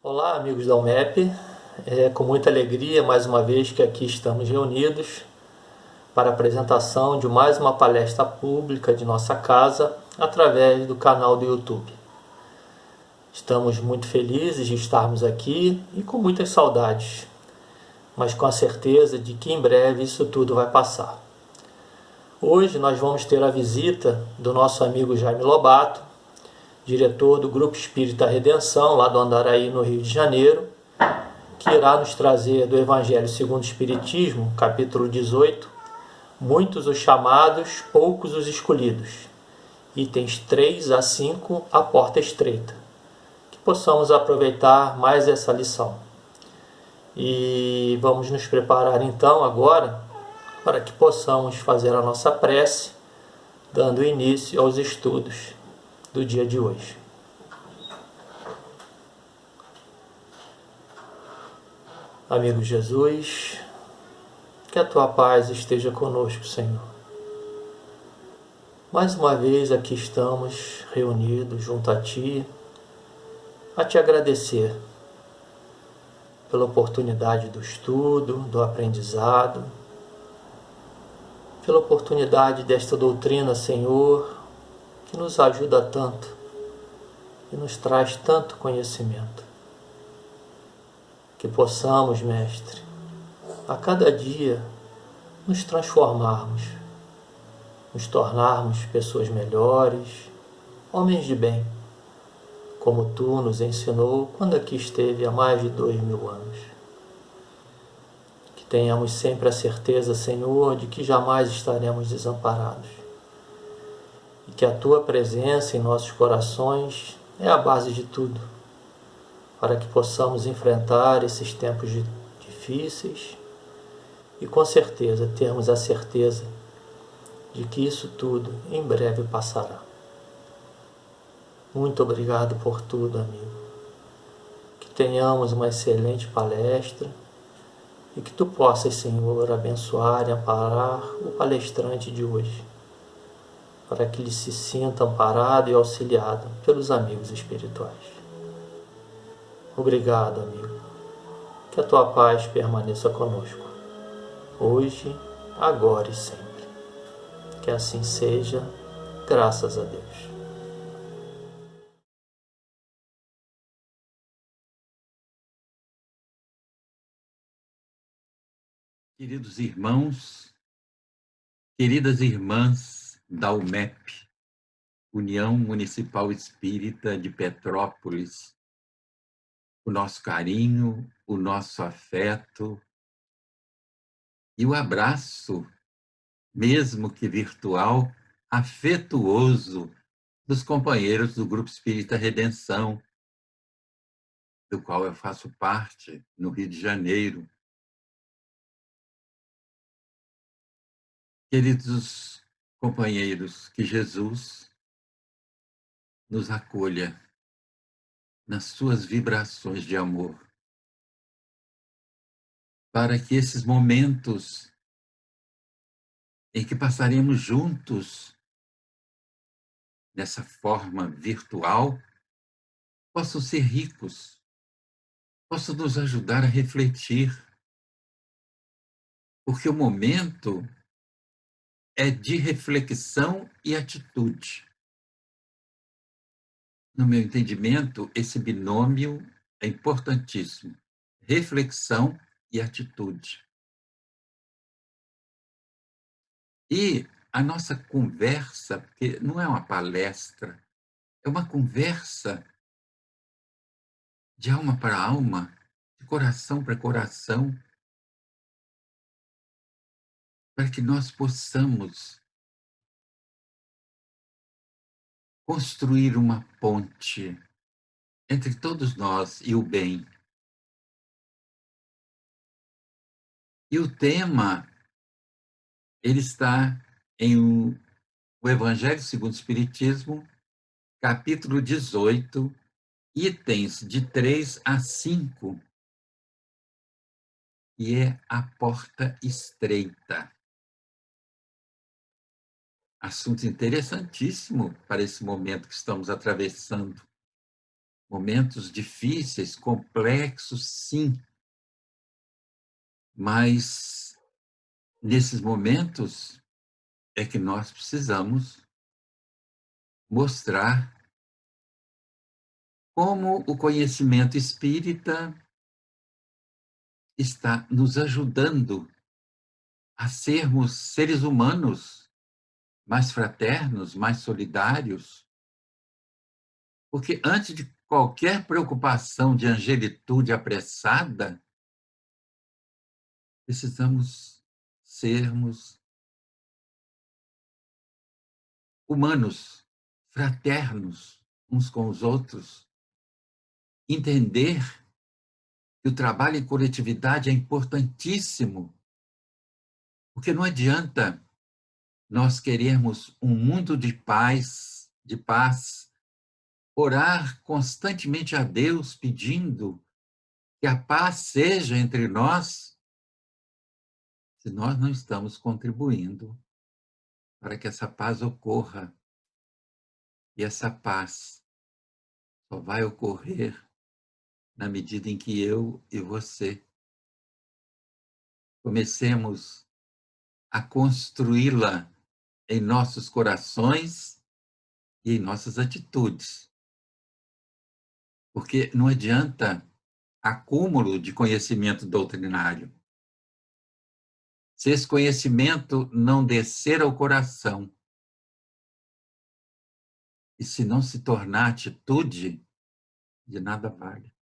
Olá, amigos da UMEP. É com muita alegria, mais uma vez, que aqui estamos reunidos para a apresentação de mais uma palestra pública de nossa casa através do canal do YouTube. Estamos muito felizes de estarmos aqui e com muitas saudades, mas com a certeza de que em breve isso tudo vai passar. Hoje nós vamos ter a visita do nosso amigo Jaime Lobato, diretor do Grupo Espírita Redenção, lá do Andaraí, no Rio de Janeiro, que irá nos trazer do Evangelho segundo o Espiritismo, capítulo 18, muitos os chamados, poucos os escolhidos, itens 3 a 5, a porta estreita. Que possamos aproveitar mais essa lição. E vamos nos preparar então agora para que possamos fazer a nossa prece, dando início aos estudos do dia de hoje. Amigo Jesus, que a tua paz esteja conosco, Senhor. Mais uma vez aqui estamos reunidos junto a Ti, a Te agradecer pela oportunidade do estudo, do aprendizado, pela oportunidade desta doutrina, Senhor, que nos ajuda tanto e nos traz tanto conhecimento. Que possamos, Mestre, a cada dia nos transformarmos, nos tornarmos pessoas melhores, homens de bem, como Tu nos ensinou quando aqui esteve há mais de 2000 anos. Que tenhamos sempre a certeza, Senhor, de que jamais estaremos desamparados e que a Tua presença em nossos corações é a base de tudo, para que possamos enfrentar esses tempos difíceis e com certeza termos a certeza de que isso tudo em breve passará. Muito obrigado por tudo, amigo. Que tenhamos uma excelente palestra e que Tu possas, Senhor, abençoar e amparar o palestrante de hoje, para que ele se sinta amparado e auxiliado pelos amigos espirituais. Obrigado, amigo. Que a Tua paz permaneça conosco, hoje, agora e sempre. Que assim seja, graças a Deus. Queridos irmãos, queridas irmãs da UMEP, União Municipal Espírita de Petrópolis, o nosso carinho, o nosso afeto e o abraço, mesmo que virtual, afetuoso dos companheiros do Grupo Espírita Redenção, do qual eu faço parte no Rio de Janeiro. Queridos companheiros, que Jesus nos acolha nas suas vibrações de amor, para que esses momentos em que passaremos juntos nessa forma virtual possam ser ricos, possam nos ajudar a refletir, porque o momento é de reflexão e atitude. No meu entendimento, esse binômio é importantíssimo: reflexão e atitude. E a nossa conversa, porque não é uma palestra, é uma conversa de alma para alma, de coração para coração, para que nós possamos construir uma ponte entre todos nós e o bem. E o tema, ele está em o Evangelho segundo o Espiritismo, capítulo 18, itens de 3 a 5, e é a porta estreita. Assunto interessantíssimo para esse momento que estamos atravessando. momentos difíceis, complexos, sim, mas nesses momentos é que nós precisamos mostrar como o conhecimento espírita está nos ajudando a sermos seres humanos mais fraternos, mais solidários, porque antes de qualquer preocupação de angelitude apressada, precisamos sermos humanos, fraternos uns com os outros, entender que o trabalho em coletividade é importantíssimo, porque não adianta nós querermos um mundo de paz, orar constantemente a Deus pedindo que a paz seja entre nós, se nós não estamos contribuindo para que essa paz ocorra. E essa paz só vai ocorrer na medida em que eu e você comecemos a construí-la em nossos corações e em nossas atitudes. Porque não adianta acúmulo de conhecimento doutrinário. Se esse conhecimento não descer ao coração e se não se tornar atitude, de nada vale.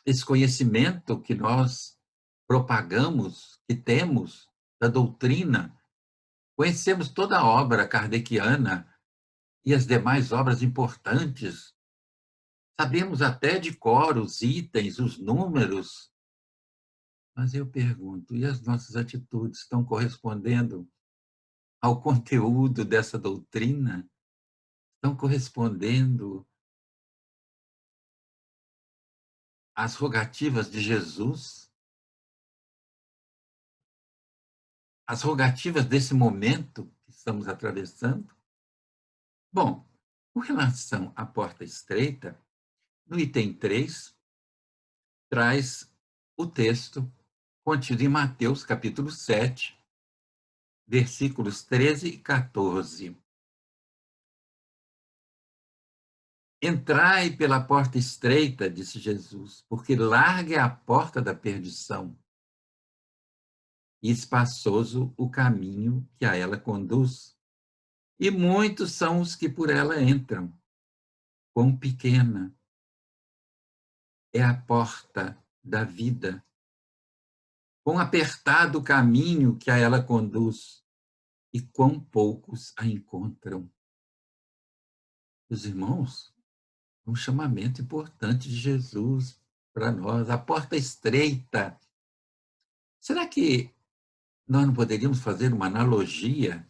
Esse conhecimento que nós propagamos, que temos da doutrina, conhecemos toda a obra kardeciana e as demais obras importantes, sabemos até de cor os itens, os números, mas eu pergunto, e as nossas atitudes estão correspondendo ao conteúdo dessa doutrina? Estão correspondendo às rogativas de Jesus? Às rogativas desse momento que estamos atravessando? Bom, com relação à porta estreita, no item 3, traz o texto contido em Mateus, capítulo 7, versículos 13 e 14. Entrai pela porta estreita, disse Jesus, porque larga é a porta da perdição e espaçoso o caminho que a ela conduz. E muitos são os que por ela entram. Quão pequena é a porta da vida, quão apertado o caminho que a ela conduz, e quão poucos a encontram. Os irmãos, um chamamento importante de Jesus para nós, a porta estreita. Será que nós não poderíamos fazer uma analogia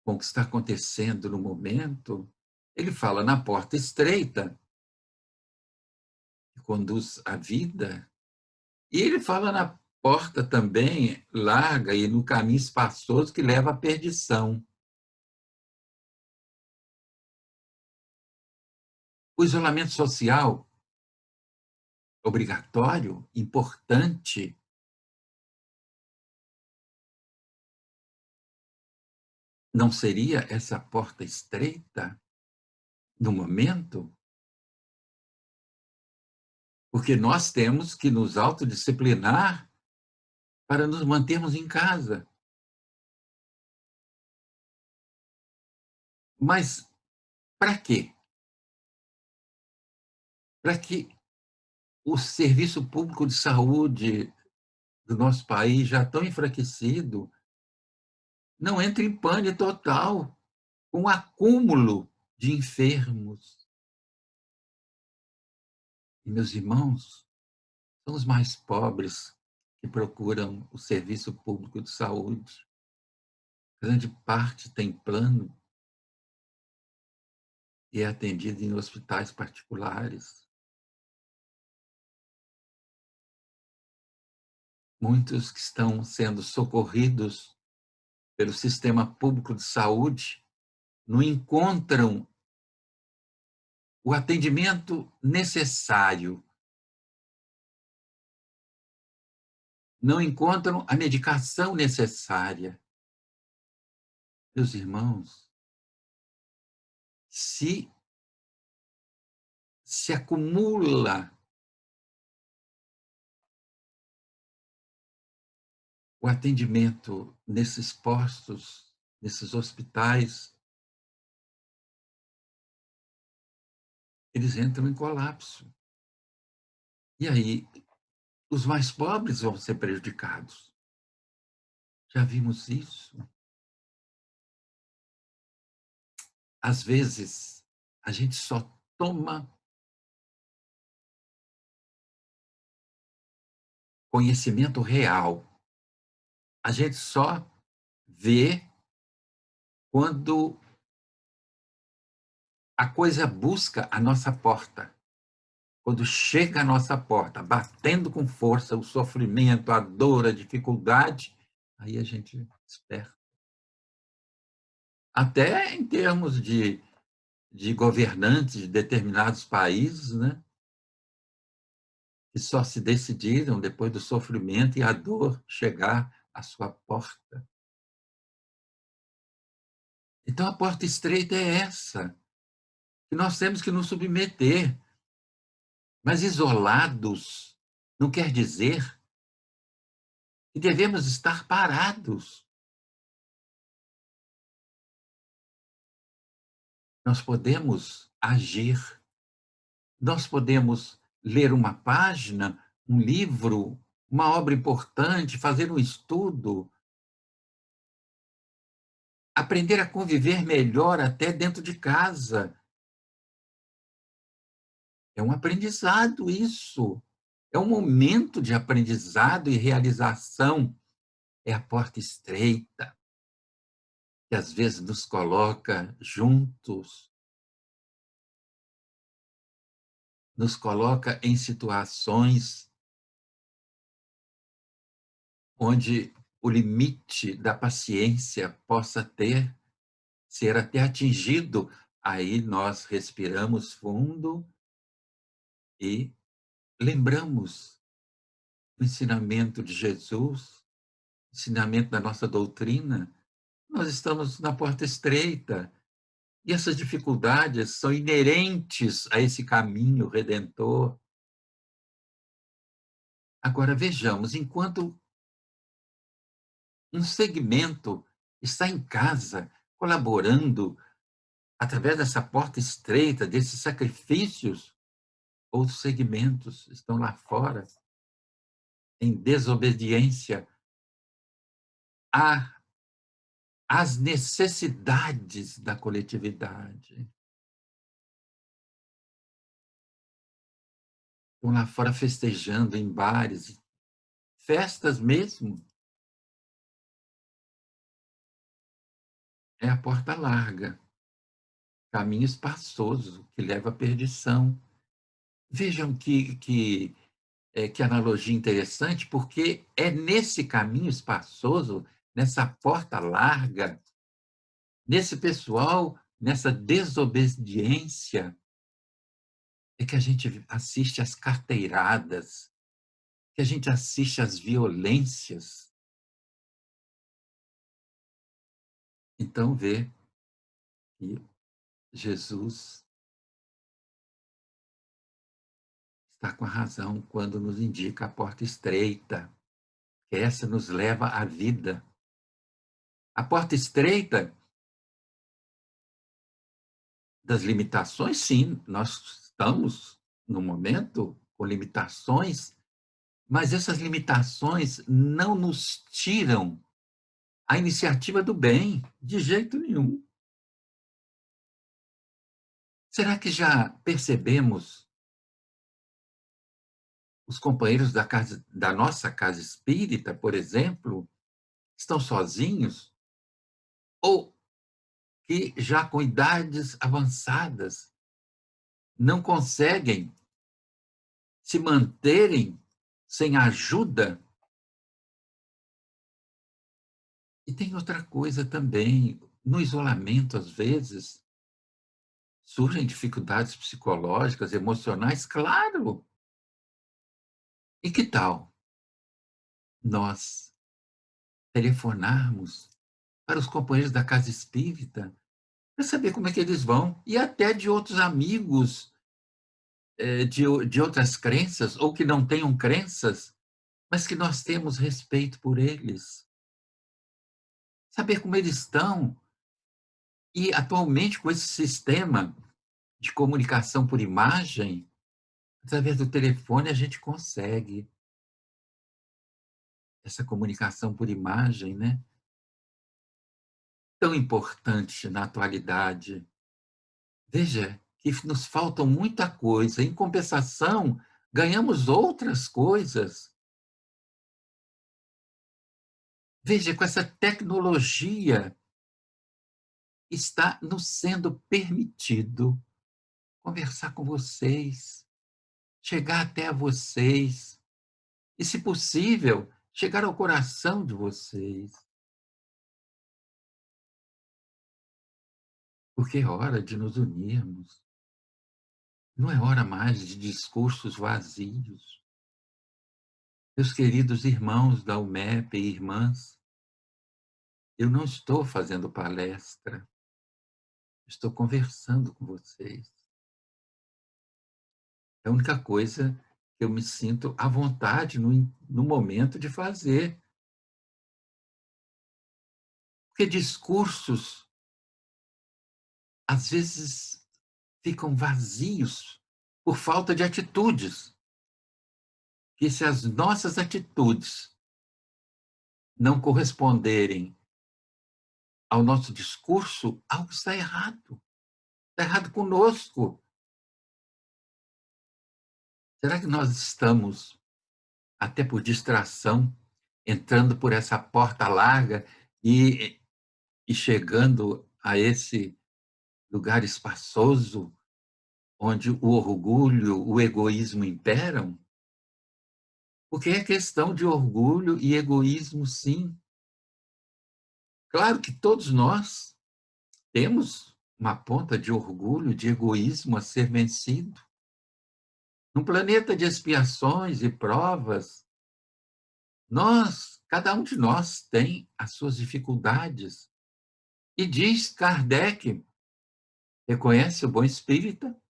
com o que está acontecendo no momento? Ele fala na porta estreita, que conduz à vida, e ele fala na porta também larga e no caminho espaçoso que leva à perdição. O isolamento social, obrigatório, importante, não seria essa porta estreita no momento? Porque nós temos que nos autodisciplinar para nos mantermos em casa. Mas para quê? Para que o serviço público de saúde do nosso país, já tão enfraquecido, não entre em pane total com o acúmulo de enfermos. E, meus irmãos, são os mais pobres que procuram o serviço público de saúde. Grande parte tem plano e é atendido em hospitais particulares. Muitos que estão sendo socorridos pelo sistema público de saúde não encontram o atendimento necessário, não encontram a medicação necessária. Meus irmãos, se acumula o atendimento nesses postos, nesses hospitais, eles entram em colapso. E aí, os mais pobres vão ser prejudicados. Já vimos isso? Às vezes, a gente só toma conhecimento real. A gente só vê quando a coisa busca a nossa porta. Quando chega à nossa porta, batendo com força o sofrimento, a dor, a dificuldade, aí a gente desperta. Até em termos de governantes de determinados países, né, que só se decidiram depois do sofrimento e a dor chegar à sua porta. Então, a porta estreita é essa, que nós temos que nos submeter. Mas isolados não quer dizer que devemos estar parados. Nós podemos agir, nós podemos ler uma página, um livro, uma obra importante, fazer um estudo, aprender a conviver melhor até dentro de casa. É um aprendizado isso. É um momento de aprendizado e realização. É a porta estreita, que às vezes nos coloca juntos, nos coloca em situações onde o limite da paciência possa ser até atingido. Aí nós respiramos fundo e lembramos o ensinamento de Jesus, o ensinamento da nossa doutrina. Nós estamos na porta estreita e essas dificuldades são inerentes a esse caminho redentor. Agora vejamos, enquanto um segmento está em casa, colaborando através dessa porta estreita, desses sacrifícios, outros segmentos estão lá fora, em desobediência às necessidades da coletividade. Estão lá fora festejando em bares, festas mesmo. É a porta larga, caminho espaçoso que leva à perdição. Vejam que analogia interessante, porque é nesse caminho espaçoso, nessa porta larga, nesse pessoal, nessa desobediência, é que a gente assiste às carteiradas, que a gente assiste às violências. Então, vê que Jesus está com a razão quando nos indica a porta estreita, que essa nos leva à vida. A porta estreita das limitações, sim, nós estamos, no momento, com limitações, mas essas limitações não nos tiram a iniciativa do bem, de jeito nenhum. Será que já percebemos os companheiros da nossa casa espírita, por exemplo, estão sozinhos? Ou que já com idades avançadas não conseguem se manterem sem ajuda? E tem outra coisa também, no isolamento, às vezes, Surgem dificuldades psicológicas, emocionais, claro. E que tal nós telefonarmos para os companheiros da casa espírita para saber como é que eles vão, e até de outros amigos, de outras crenças, ou que não tenham crenças, mas que nós temos respeito por eles. Saber como eles estão. E, atualmente, com esse sistema de comunicação por imagem, através do telefone, a gente consegue essa comunicação por imagem, né? Tão importante na atualidade. Veja que nos faltam muita coisa. Em compensação, ganhamos outras coisas. Veja, com essa tecnologia, está nos sendo permitido conversar com vocês, chegar até a vocês e, se possível, chegar ao coração de vocês. Porque é hora de nos unirmos. Não é hora mais de discursos vazios. Meus queridos irmãos da UMEP e irmãs, eu não estou fazendo palestra, estou conversando com vocês. É a única coisa que eu me sinto à vontade no momento de fazer. Porque discursos, às vezes, ficam vazios por falta de atitudes. Que se as nossas atitudes não corresponderem ao nosso discurso, algo está errado. Está errado conosco. Será que nós estamos, até por distração, entrando por essa porta larga e chegando a esse lugar espaçoso, onde o orgulho, o egoísmo imperam? Porque é questão de orgulho e egoísmo, sim. Claro que todos nós temos uma ponta de orgulho, de egoísmo a ser vencido. Num planeta de expiações e provas, cada um de nós tem as suas dificuldades. E diz Kardec, reconhece o bom espírita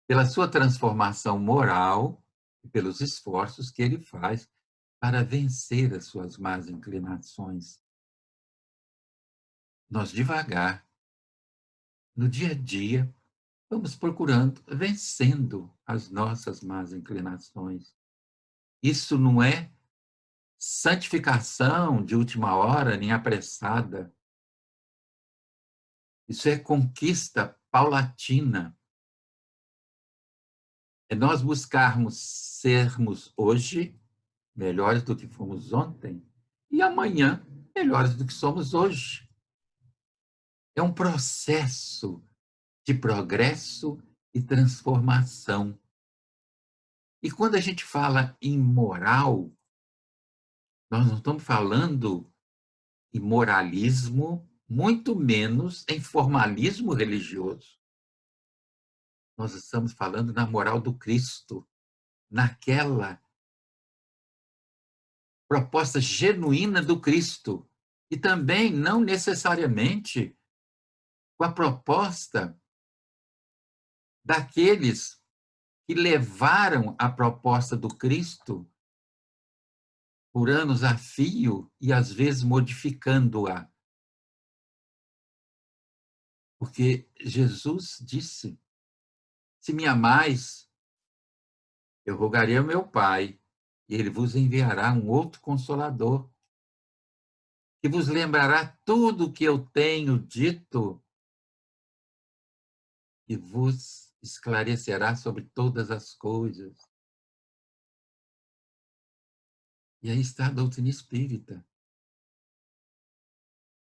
pela sua transformação moral e pelos esforços que ele faz para vencer as suas más inclinações. Nós, devagar, no dia a dia, vamos procurando, vencendo as nossas más inclinações. Isso não é santificação de última hora, nem apressada. Isso é conquista paulatina. É nós buscarmos sermos hoje melhores do que fomos ontem e amanhã melhores do que somos hoje. É um processo de progresso e transformação. E quando a gente fala em moral, nós não estamos falando em moralismo, muito menos em formalismo religioso. Nós estamos falando na moral do Cristo, naquela proposta genuína do Cristo, e também não necessariamente com a proposta daqueles que levaram a proposta do Cristo por anos a fio e às vezes modificando-a. Porque Jesus disse: se me amais, eu rogarei ao meu Pai, e ele vos enviará um outro consolador, que vos lembrará tudo o que eu tenho dito e vos esclarecerá sobre todas as coisas. E aí está a doutrina espírita,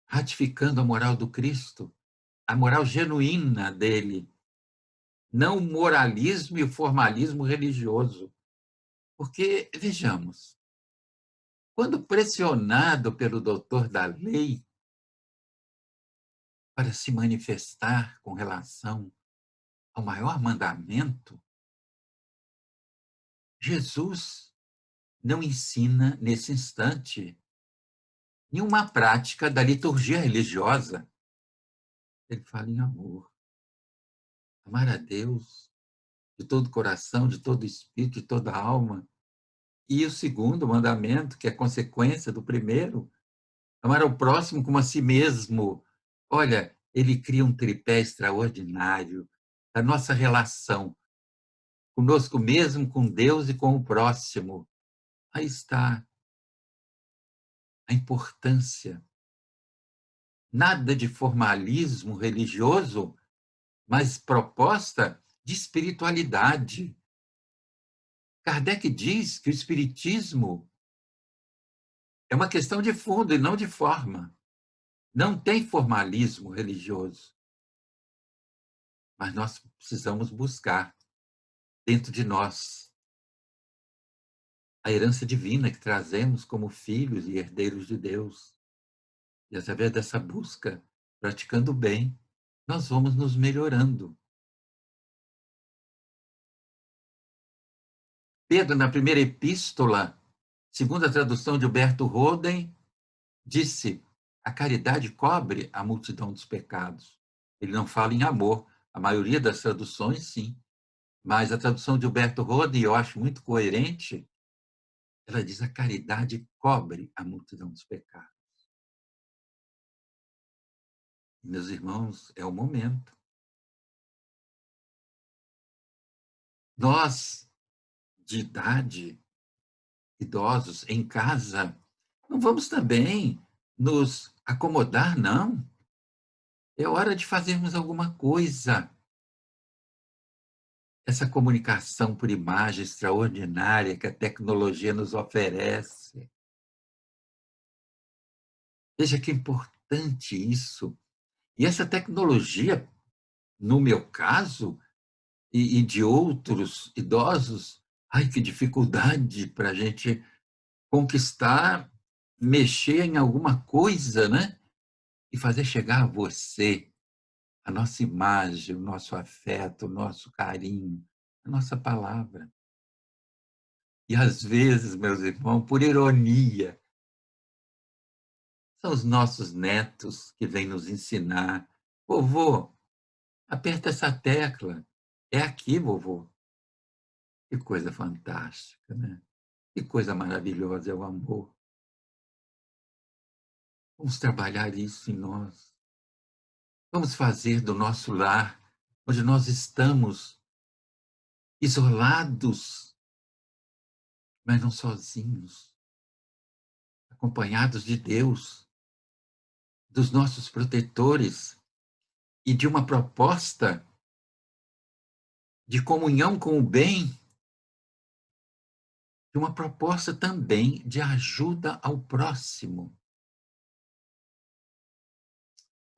ratificando a moral do Cristo, a moral genuína dele, não o moralismo e o formalismo religioso. Porque, vejamos, quando pressionado pelo doutor da lei para se manifestar com relação ao maior mandamento, Jesus não ensina nesse instante nenhuma prática da liturgia religiosa. Ele fala em amor. Amar a Deus de todo o coração, de todo o espírito, de toda a alma. E o segundo mandamento, que é consequência do primeiro, amar ao próximo como a si mesmo. Olha, ele cria um tripé extraordinário da nossa relação conosco mesmo, com Deus e com o próximo. Aí está a importância. Nada de formalismo religioso, mas proposta de espiritualidade. Kardec diz que o espiritismo é uma questão de fundo e não de forma. Não tem formalismo religioso, mas nós precisamos buscar dentro de nós a herança divina que trazemos como filhos e herdeiros de Deus. E através dessa busca, praticando o bem, nós vamos nos melhorando. Pedro, na primeira epístola, segundo a tradução de Huberto Roden, disse: a caridade cobre a multidão dos pecados. Ele não fala em amor. A maioria das traduções, sim. Mas a tradução de Huberto Roden, eu acho muito coerente, ela diz: a caridade cobre a multidão dos pecados. Meus irmãos, é o momento. Nós, de idade, idosos, em casa, não vamos também nos acomodar, não. É hora de fazermos alguma coisa. Essa comunicação por imagem extraordinária que a tecnologia nos oferece. Veja que importante isso. E essa tecnologia, no meu caso, e de outros idosos, ai, que dificuldade para a gente conquistar, mexer em alguma coisa, né? E fazer chegar a você a nossa imagem, o nosso afeto, o nosso carinho, a nossa palavra. E às vezes, meus irmãos, por ironia, são os nossos netos que vêm nos ensinar. Vovô, aperta essa tecla. É aqui, vovô. Que coisa fantástica, né? Que coisa maravilhosa é o amor. Vamos trabalhar isso em nós. Vamos fazer do nosso lar, onde nós estamos isolados, mas não sozinhos, acompanhados de Deus, dos nossos protetores e de uma proposta de comunhão com o bem, de uma proposta também de ajuda ao próximo.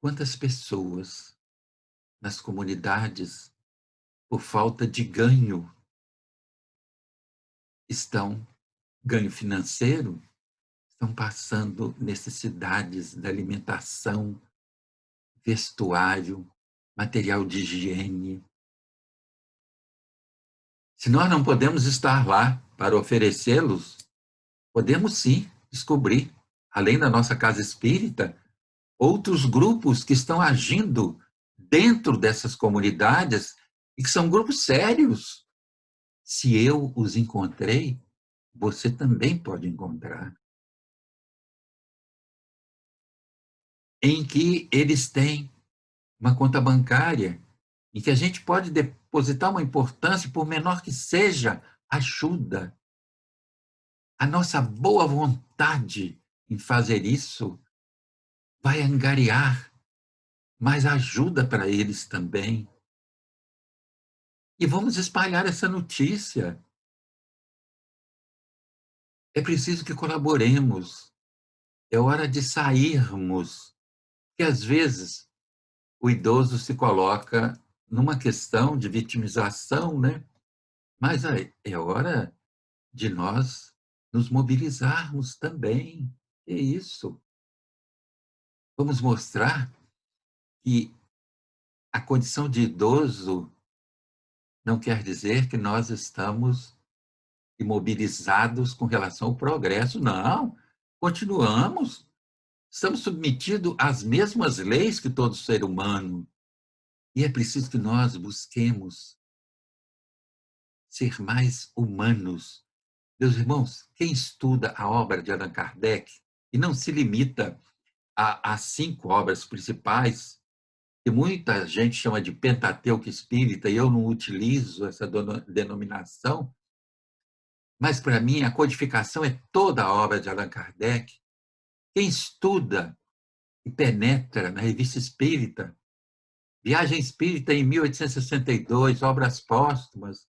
Quantas pessoas nas comunidades, por falta de ganho, ganho financeiro, estão passando necessidades da alimentação, vestuário, material de higiene. Se nós não podemos estar lá para oferecê-los, podemos sim descobrir, além da nossa casa espírita, outros grupos que estão agindo dentro dessas comunidades e que são grupos sérios. Se eu os encontrei, você também pode encontrar. Em que eles têm uma conta bancária, em que a gente pode depositar uma importância, por menor que seja, ajuda. A nossa boa vontade em fazer isso vai angariar mais ajuda para eles também. E vamos espalhar essa notícia. É preciso que colaboremos. É hora de sairmos. Porque, às vezes, o idoso se coloca numa questão de vitimização, né? Mas é hora de nós nos mobilizarmos também. É isso. Vamos mostrar que a condição de idoso não quer dizer que nós estamos imobilizados com relação ao progresso. Não, continuamos. Estamos submetidos às mesmas leis que todo ser humano. E é preciso que nós busquemos ser mais humanos. Meus irmãos, quem estuda a obra de Allan Kardec, e não se limita às 5 obras principais, que muita gente chama de Pentateuco Espírita, e eu não utilizo essa denominação, mas para mim a codificação é toda a obra de Allan Kardec. Quem estuda e penetra na Revista Espírita, Viagem Espírita em 1862, Obras Póstumas,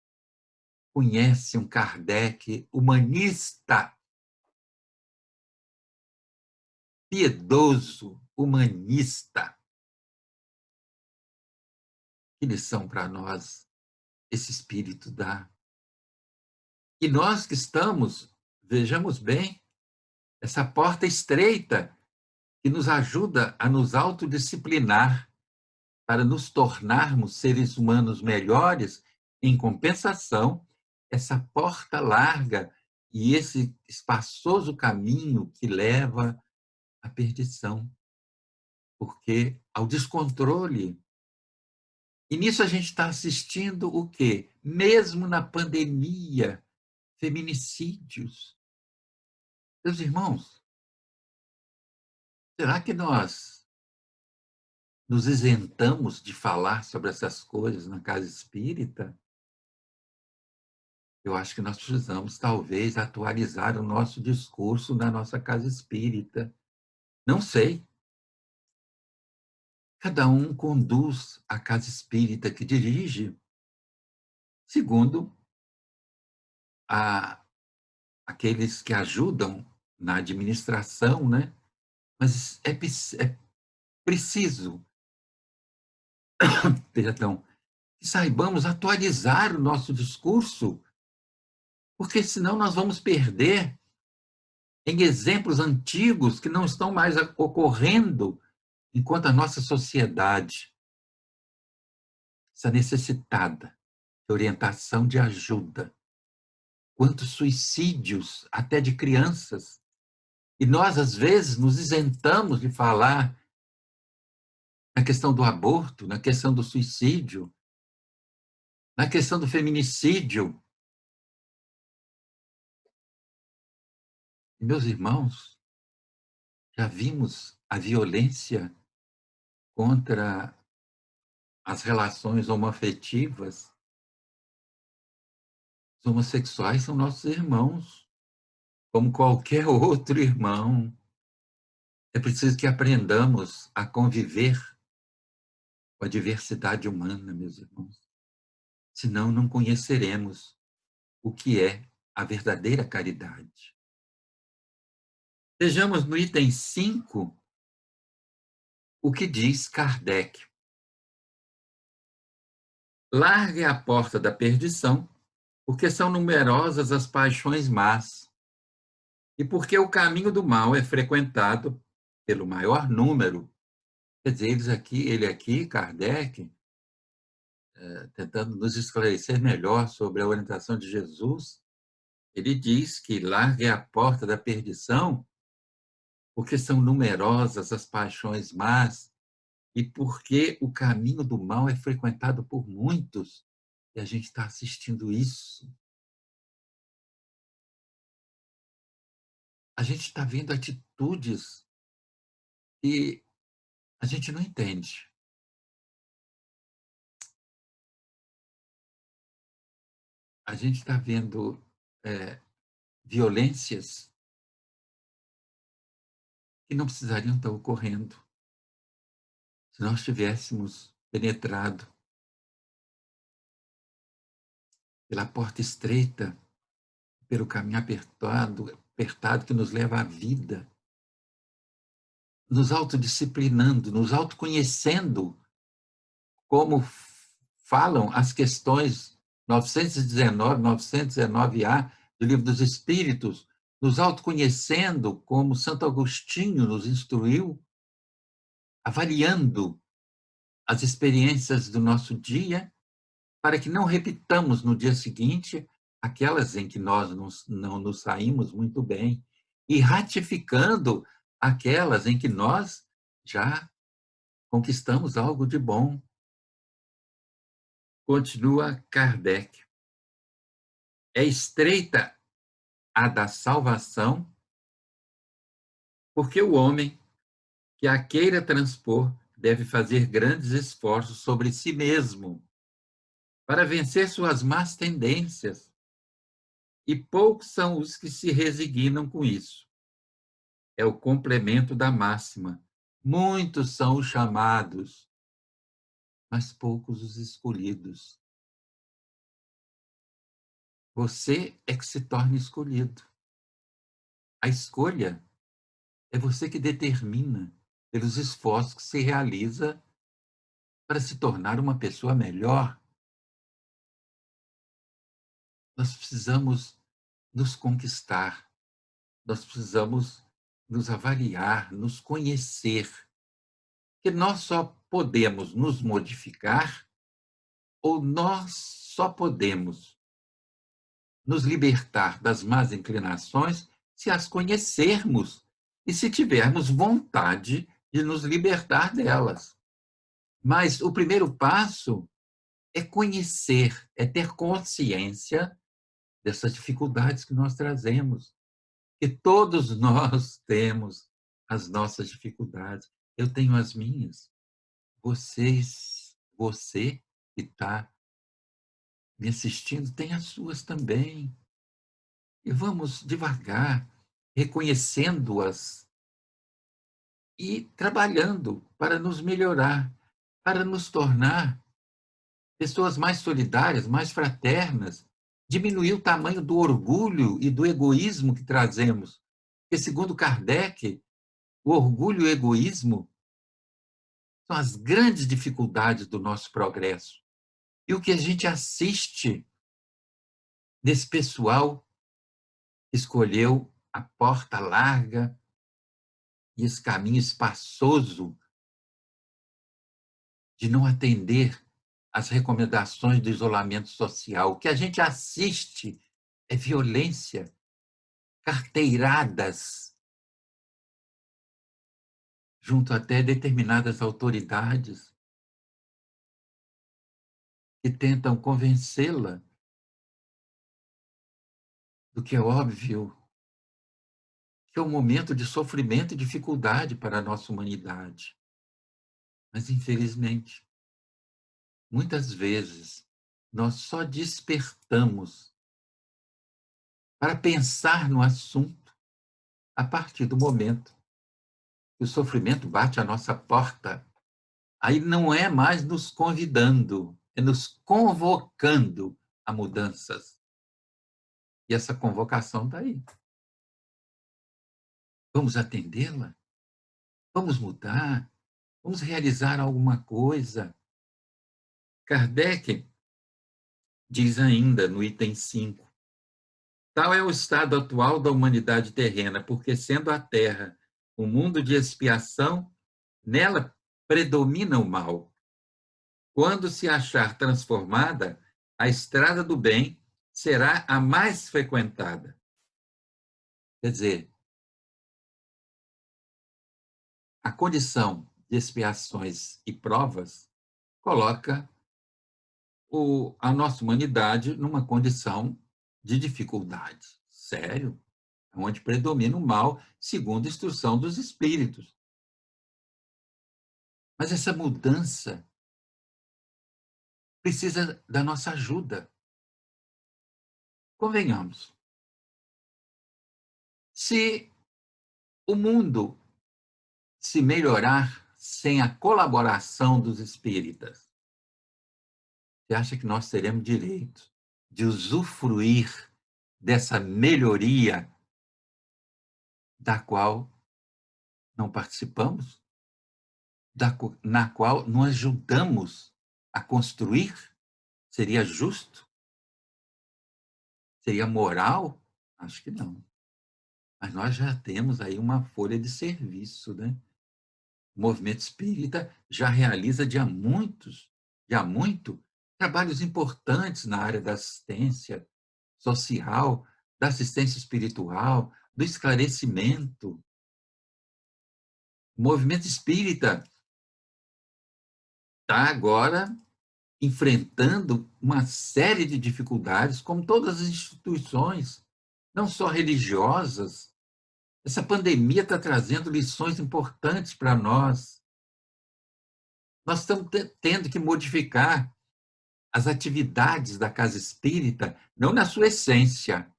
conhece um Kardec humanista, piedoso, humanista. Que lição para nós esse Espírito dá. E nós que estamos, vejamos bem, essa porta estreita que nos ajuda a nos autodisciplinar para nos tornarmos seres humanos melhores, em compensação, essa porta larga e esse espaçoso caminho que leva à perdição, porque ao descontrole. E nisso a gente está assistindo o quê? Mesmo na pandemia, feminicídios. Meus irmãos, será que nós nos isentamos de falar sobre essas coisas na casa espírita? Eu acho que nós precisamos, talvez, atualizar o nosso discurso na nossa casa espírita. Não sei. Cada um conduz a casa espírita que dirige segundo aqueles que ajudam na administração, né? Mas é preciso, perdão, que saibamos atualizar o nosso discurso, porque senão nós vamos perder em exemplos antigos que não estão mais ocorrendo, enquanto a nossa sociedade está necessitada de orientação, de ajuda. Quantos suicídios, até de crianças. E nós, às vezes, nos isentamos de falar na questão do aborto, na questão do suicídio, na questão do feminicídio. E, meus irmãos, já vimos a violência contra as relações homoafetivas. Os homossexuais são nossos irmãos, como qualquer outro irmão. É preciso que aprendamos a conviver com a diversidade humana, meus irmãos. Senão não conheceremos o que é a verdadeira caridade. Vejamos no item 5 o que diz Kardec. Largue a porta da perdição, porque são numerosas as paixões más, e porque o caminho do mal é frequentado pelo maior número. Quer dizer, ele aqui, Kardec, tentando nos esclarecer melhor sobre a orientação de Jesus, ele diz que largue a porta da perdição, porque são numerosas as paixões más, e porque o caminho do mal é frequentado por muitos, e a gente está assistindo isso. A gente está vendo atitudes que a gente não entende. A gente está vendo violências que não precisariam estar ocorrendo se nós tivéssemos penetrado pela porta estreita, pelo caminho apertado que nos leva à vida, nos autodisciplinando, nos autoconhecendo, como falam as questões 919, 919A do Livro dos Espíritos, nos autoconhecendo, como Santo Agostinho nos instruiu, avaliando as experiências do nosso dia para que não repitamos no dia seguinte aquelas em que nós não nos saímos muito bem, e ratificando aquelas em que nós já conquistamos algo de bom. Continua Kardec. É estreita a da salvação, porque o homem que a queira transpor deve fazer grandes esforços sobre si mesmo para vencer suas más tendências, e poucos são os que se resignam com isso. É o complemento da máxima. Muitos são os chamados, mas poucos os escolhidos. Você é que se torna escolhido. A escolha é você que determina pelos esforços que se realiza para se tornar uma pessoa melhor. Nós precisamos nos conquistar, nós precisamos nos avaliar, nos conhecer, que nós só podemos nos modificar ou nós só podemos nos libertar das más inclinações se as conhecermos e se tivermos vontade de nos libertar delas. Mas o primeiro passo é conhecer, é ter consciência dessas dificuldades que nós trazemos, que todos nós temos as nossas dificuldades. Eu tenho as minhas, você que está me assistindo tem as suas também. E vamos devagar, reconhecendo-as e trabalhando para nos melhorar, para nos tornar pessoas mais solidárias, mais fraternas, diminuir o tamanho do orgulho e do egoísmo que trazemos. Porque, segundo Kardec, o orgulho e o egoísmo são as grandes dificuldades do nosso progresso. E o que a gente assiste desse pessoal que escolheu a porta larga e esse caminho espaçoso de não atender às recomendações do isolamento social. O que a gente assiste é violência, carteiradas junto até determinadas autoridades que tentam convencê-la do que é óbvio, que é um momento de sofrimento e dificuldade para a nossa humanidade. Mas, infelizmente, muitas vezes, nós só despertamos para pensar no assunto a partir do momento que o sofrimento bate à nossa porta. Aí não é mais nos convidando, é nos convocando a mudanças. E essa convocação está aí. Vamos atendê-la? Vamos mudar? Vamos realizar alguma coisa? Kardec diz ainda no item 5: tal é o estado atual da humanidade terrena, porque, sendo a Terra um mundo de expiação, nela predomina o mal. Quando se achar transformada, a estrada do bem será a mais frequentada. Quer dizer, a condição de expiações e provas coloca a nossa humanidade numa condição de dificuldade. Sério? Onde predomina o mal, segundo a instrução dos espíritos. Mas essa mudança precisa da nossa ajuda. Convenhamos. Se o mundo se melhorar sem a colaboração dos espíritas, você acha que nós teremos direito de usufruir dessa melhoria da qual não participamos? Na qual não ajudamos a construir? Seria justo? Seria moral? Acho que não. Mas nós já temos aí uma folha de serviço, né? O movimento espírita já realiza de há muito, trabalhos importantes na área da assistência social, da assistência espiritual, do esclarecimento. O movimento espírita está agora enfrentando uma série de dificuldades, como todas as instituições, não só religiosas. Essa pandemia está trazendo lições importantes para nós. Nós estamos tendo que modificar as atividades da casa espírita, não na sua essência,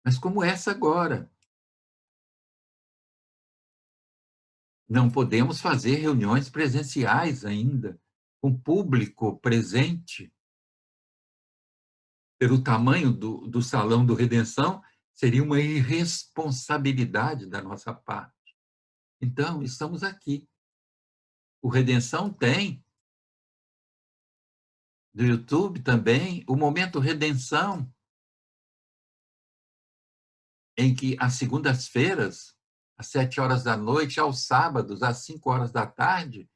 mas como essa agora. Não podemos fazer reuniões presenciais ainda, com público presente. Pelo tamanho do Salão do Redenção, seria uma irresponsabilidade da nossa parte. Então, estamos aqui. O Redenção tem, do YouTube também, o Momento Redenção, em que às segundas-feiras, às 7 horas da noite, aos sábados, às 5 horas da tarde,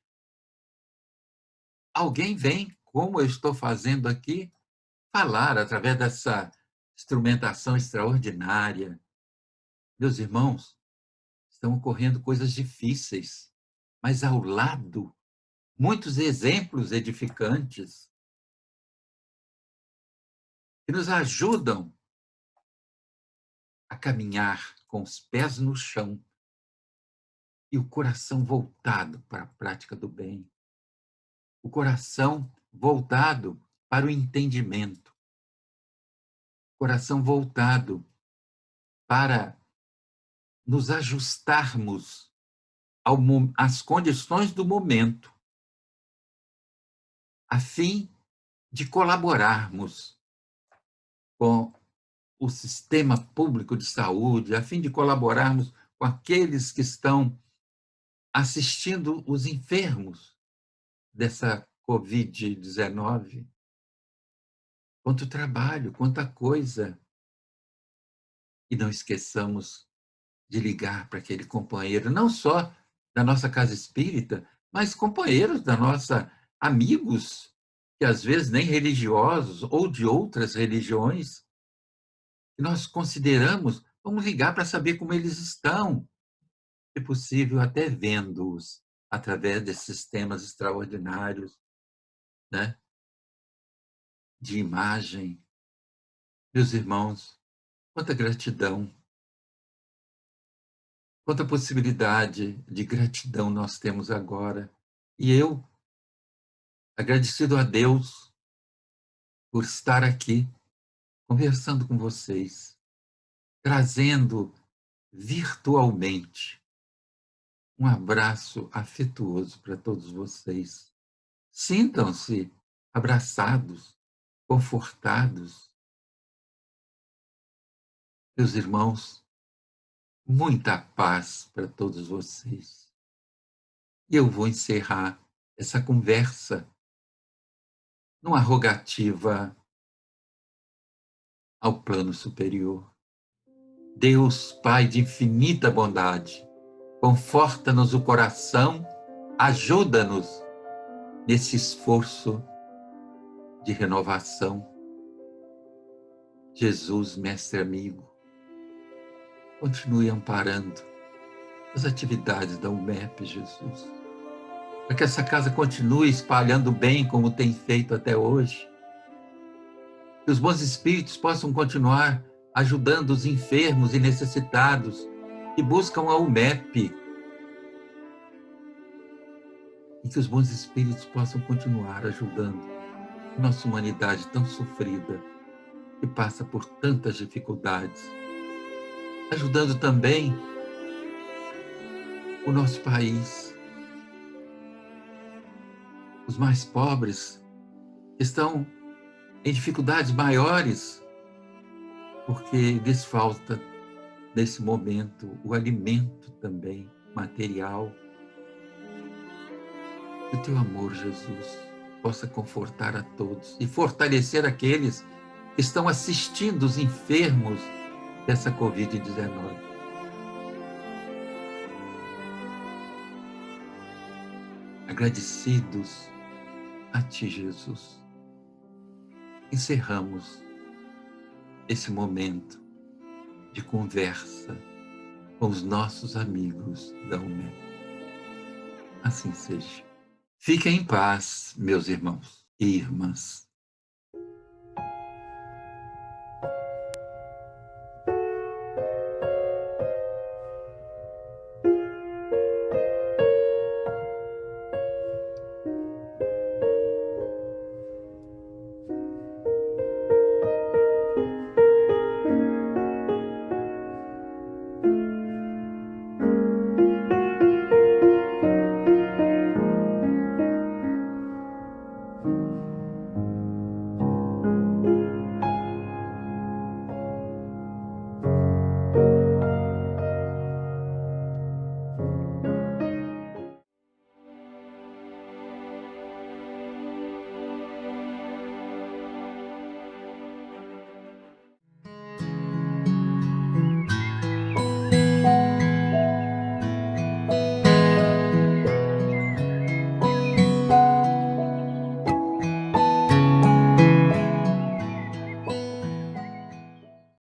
alguém vem, como eu estou fazendo aqui, falar através dessa instrumentação extraordinária. Meus irmãos, estão ocorrendo coisas difíceis, mas ao lado, muitos exemplos edificantes que nos ajudam a caminhar com os pés no chão e o coração voltado para a prática do bem, o coração voltado para o entendimento, o coração voltado para nos ajustarmos às condições do momento, a fim de colaborarmos com o sistema público de saúde, a fim de colaborarmos com aqueles que estão assistindo os enfermos dessa Covid-19. Quanto trabalho, quanta coisa. E não esqueçamos de ligar para aquele companheiro, não só da nossa casa espírita, mas companheiros da nossa, amigos, que às vezes nem religiosos ou de outras religiões, que nós consideramos, vamos ligar para saber como eles estão, se possível, até vendo-os através desses sistemas extraordinários, né, de imagem. Meus irmãos, quanta gratidão, quanta possibilidade de gratidão nós temos agora. E eu, agradecido a Deus por estar aqui, conversando com vocês, trazendo virtualmente um abraço afetuoso para todos vocês. Sintam-se abraçados, confortados. Meus irmãos, muita paz para todos vocês. E eu vou encerrar essa conversa numa rogativa ao plano superior. Deus, Pai de infinita bondade, conforta-nos o coração, ajuda-nos nesse esforço de renovação. Jesus, mestre amigo, continue amparando as atividades da UMEP, Jesus, para que essa casa continue espalhando bem como tem feito até hoje, que os bons espíritos possam continuar ajudando os enfermos e necessitados que buscam a UMEP, e que os bons espíritos possam continuar ajudando a nossa humanidade tão sofrida, que passa por tantas dificuldades, ajudando também o nosso país, os mais pobres que estão em dificuldades maiores, porque lhes falta, nesse momento, o alimento também material. Que o teu amor, Jesus, possa confortar a todos e fortalecer aqueles que estão assistindo os enfermos dessa Covid-19. Agradecidos a Ti, Jesus. Encerramos esse momento de conversa com os nossos amigos da UME. Assim seja. Fiquem em paz, meus irmãos e irmãs.